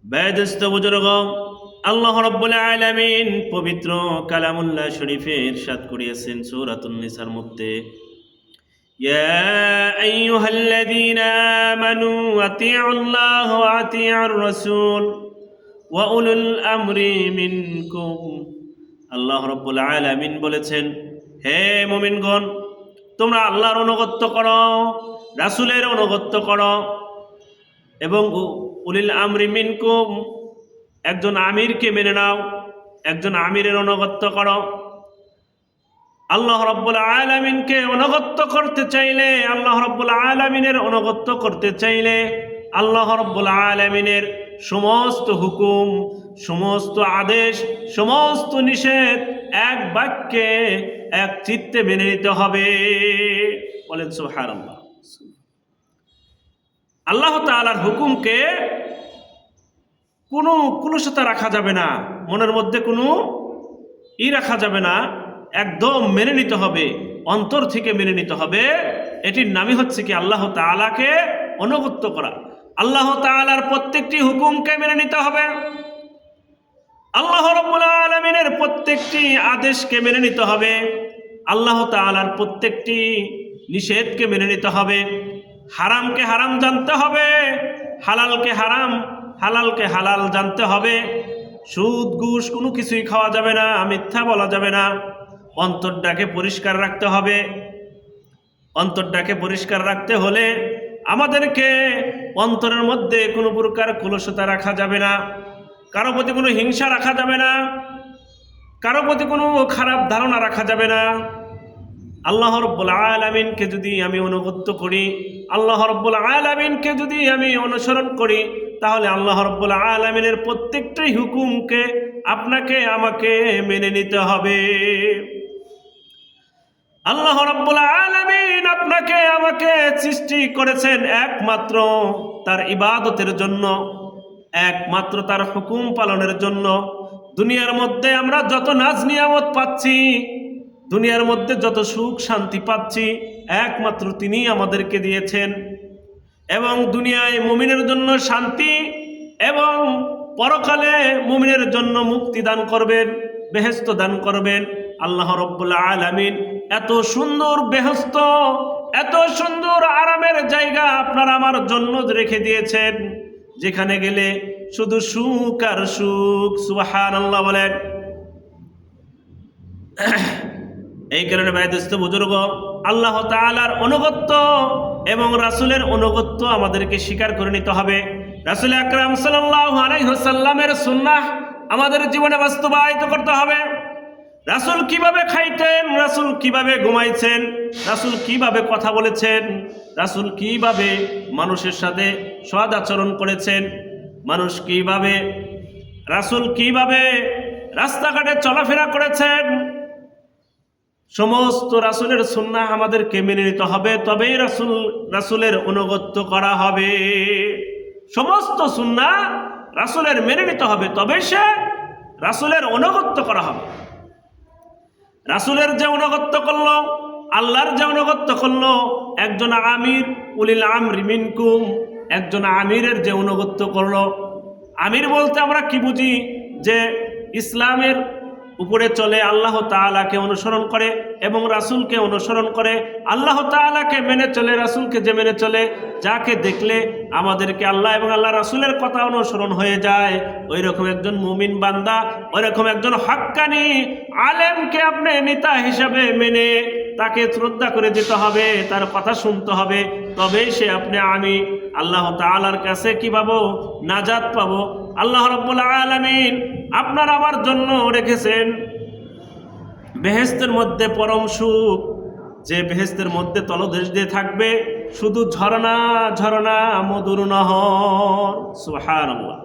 বেদস্ত বুজুর্গ, আল্লাহ রাব্বুল আলামিন পবিত্র কালামুল্লাহ শরীফে ইরশাদ করিয়াছেন সূরাতুন নিসার মধ্যে, ইয়া আইয়ুহাল্লাযীনা আমানু আতিউল্লাহ ওয়া আতিউর রাসূল ওয়া উলুল আমরি মিনকুম। আল্লাহ রাব্বুল আলামিন বলেছেন, হে মুমিনগণ, তোমরা আল্লাহর অনুগত্য করো, রাসূলের অনুগত্য করো এবং উলিল আমরি মিনকুম, একজন আমিরকে মেনে নাও, একজন আমিরের অনুগত্য করো। আল্লাহ রাব্বুল আলামিনকে অনুগত্য করতে চাইলে, আল্লাহ রাব্বুল আলামিনের অনুগত্য করতে চাইলে আল্লাহ রাব্বুল আলামিনের সমস্ত হুকুম, সমস্ত আদেশ, সমস্ত নিষেধ এক বাক্যে এক চিত্তে মেনে নিতে হবে। বলেন সুবহানাল্লাহ। আল্লাহ তাআলার হুকুমকে কোনো কুলুষতা রাখা যাবে না, মনের মধ্যে কোনো রাখা যাবে না, একদম মেনে নিতে হবে, অন্তর থেকে মেনে নিতে হবে। এটির নামই হচ্ছে কি আল্লাহ তাআলাকে অনুগত্য করা। আল্লাহ তাআলার প্রত্যেকটি হুকুমকে মেনে নিতে হবে, আল্লাহ রাব্বুল আলামিনের প্রত্যেকটি আদেশকে মেনে নিতে হবে, আল্লাহ তাআলার প্রত্যেকটি নিষেধকে মেনে নিতে হবে। হারামকে হারাম জানতে হবে, হালালকে হারাম, হালালকে হালাল জানতে হবে। সুদ ঘুষ কোনো কিছুই খাওয়া যাবে না, মিথ্যা বলা যাবে না। অন্তরটাকে পরিষ্কার রাখতে হবে। অন্তরটাকে পরিষ্কার রাখতে হলে আমাদেরকে অন্তরের মধ্যে কোনো প্রকার কুলুষতা রাখা যাবে না, কারো প্রতি কোনো হিংসা রাখা যাবে না, কারো প্রতি কোনো খারাপ ধারণা রাখা যাবে না। আল্লাহ রাব্বুল আলামিনকে যদি আমি অনুগত্য করি, আল্লাহ রাব্বুল আলামিনকে যদি আমি অনুসরণ করি, তাহলে আল্লাহ রাব্বুল আলামিনের প্রত্যেকটি হুকুমকে আপনাকে আমাকে মেনে নিতে হবে। আল্লাহ রাব্বুল আলামিন আপনাকে আমাকে সৃষ্টি করেছেন একমাত্র তার ইবাদতের জন্য, একমাত্র তার হুকুম পালনের জন্য। দুনিয়ার মধ্যে আমরা যত নাজ নিয়ামত পাচ্ছি, দুনিয়ার মধ্যে যত সুখ শান্তি পাচ্ছি, একমাত্র তিনি আমাদেরকে দিয়েছেন। এবং দুনিয়ায় মুমিনের জন্য শান্তি এবং পরকালে মুমিনের জন্য মুক্তি দান করবেন, বেহেশত দান করবেন। আল্লাহ রাব্বুল আলামিন এত সুন্দর বেহেশত, এত সুন্দর আরামের জায়গা আপনার আমার জন্য রেখে দিয়েছেন, যেখানে গেলে শুধু সুখ আর সুখ। সুবহানাল্লাহ বলেন। এই কারণে ভাইদোস্ত বুজুর্গ, আল্লাহ তাআলার অনুগত্য এবং রাসূলের অনুগত্য আমাদেরকে স্বীকার করে নিতে হবে। রাসূল আকরাম সাল্লাল্লাহু আলাইহি ওয়াসাল্লামের সুন্নাহ আমাদের জীবনে বাস্তবায়িত করতে হবে। রাসূল কিভাবে খাইতেন, রাসূল কিভাবে ঘুমাইছেন, রাসূল কিভাবে কথা বলেছেন, রাসূল কিভাবে মানুষের সাথে সৎ আচরণ করেছেন, মানুষ কিভাবে, রাসূল কিভাবে রাস্তাঘাটে চলাফেরা করেছেন, সমস্ত রাসূলের সুন্নাহ আমাদেরকে মেনে নিতে হবে। তবেই রাসূলের অনুগত্য করা হবে। সমস্ত সুন্নাহ রাসূলের মেনে নিতে হবে, তবে সে রাসূলের অনুগত্য করা হবে। রাসূলের যে অনুগত্য করলো, আল্লাহর যে অনুগত্য করলো, একজন আমির, উলিল আমরি মিনকুম, একজন আমিরের যে অনুগত্য করলো। আমির বলতে আমরা কি বুঝি? যে ইসলামের উপরে চলে, আল্লাহ তাআলাকে অনুসরণ করে এবং রাসূলকে অনুসরণ করে, আল্লাহ তাআলাকে মেনে চলে, রাসূলকে যে মেনে চলে, যাকে দেখলে আমাদেরকে আল্লাহ এবং আল্লাহ রাসূলের কথা অনুসরণ হয়ে যায়, ওই রকম একজন মুমিন বান্দা, ওই রকম একজন হক্কানি আলেমকে আপনি নেতা হিসাবে মেনে তাকে শ্রদ্ধা করে যেতে হবে, তার কথা শুনতে হবে। তবেই সে আমি আল্লাহ তাআলার কাছে কি পাবো? নাজাত পাবো। আল্লাহ রাব্বুল আলামিন আপনার আমার জন্য রেখেছেন বেহেশতের মধ্যে পরম সুখ, যে বেহেশতের মধ্যে তলদেশ দিয়ে থাকবে শুধু ঝরনা ঝরনা মধুর নহর। সুবহানাল্লাহ।